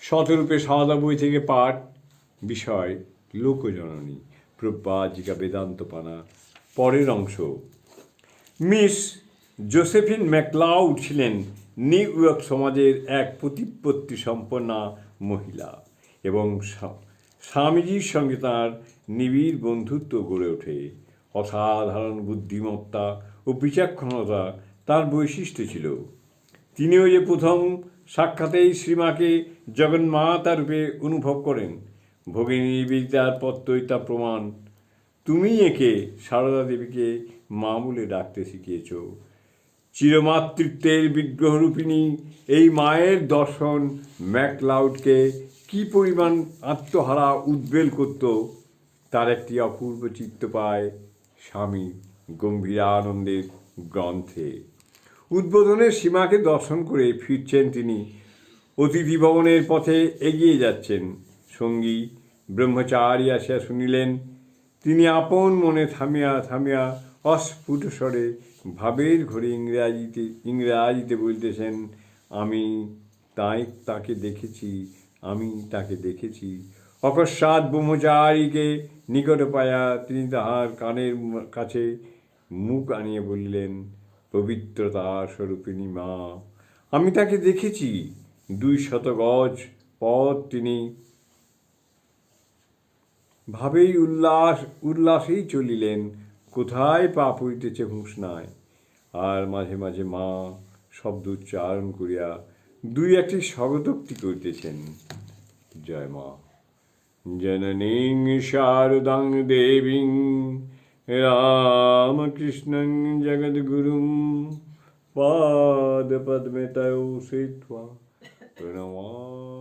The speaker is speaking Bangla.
শতরূপে সাদা বই থেকে পাঠ, বিষয় লোকজননী, প্রব্রাজিকা বেদান্তপানা। পরের অংশ। মিস জোসেফিন ম্যাকলাউড ছিলেন নিউ ইয়র্ক সমাজের এক প্রতিপত্তি সম্পন্না মহিলা এবং স্বামীজির সঙ্গে তাঁর নিবিড় বন্ধুত্ব গড়ে ওঠে। অসাধারণ বুদ্ধিমত্তা ও বিচক্ষণতা তার বৈশিষ্ট্য ছিল। তিনিও যে প্রথম সাক্ষাতেই শ্রীমাকে জগন্মাতা রূপে অনুভব করেন, ভগিনী নিবেদিতার পত্রই তা প্রমাণ। তুমি একে সারদা দেবীকে মা বলে ডাকতে শিখিয়েছ। চিরমাতৃত্বের বিগ্রহরূপিণী এই মায়ের দর্শন ম্যাকলাউডকে কী পরিমাণ আত্মহারা উদ্বেল করত তার একটি অপূর্ব চিত্র পায় স্বামী গম্ভীরানন্দের গ্রন্থে। উদ্বোধনের সীমাকে দর্শন করে ফিরছেন তিনি। অতিথি ভবনের পথে এগিয়ে যাচ্ছেন। সঙ্গী ব্রহ্মচারী আসিয়া শুনিলেন। তিনি আপন মনে থামিয়া থামিয়া অস্ফুট স্বরে ভাবের ঘরে ইংরাজিতে বলতেছেন, আমি তাকে দেখেছি, আমি তাকে দেখেছি। অকস্মাৎ ব্রহ্মচারীকে নিকট পায়া তিনি তাহার কানের কাছে মুখ আনিয়ে বললেন, পবিত্রতা স্বরূপিণী মা, আমি তাকে দেখেছি। 200 গজ পথ তিনি ভাবেই উল্লাসেই চলিলেন। কোথায় পা পড়িতেছে হুঁশ নাই। আর মাঝে মাঝে মা শব্দ উচ্চারণ করিয়া 2-1টি স্বগতোক্তি করিতেছেন। জয় মা। জননীং শারদাং দেবীং রামকৃষ্ণং জগদ্গুরুং পাদপদ্মে তৌ শ্রিত্বা প্রণমামি।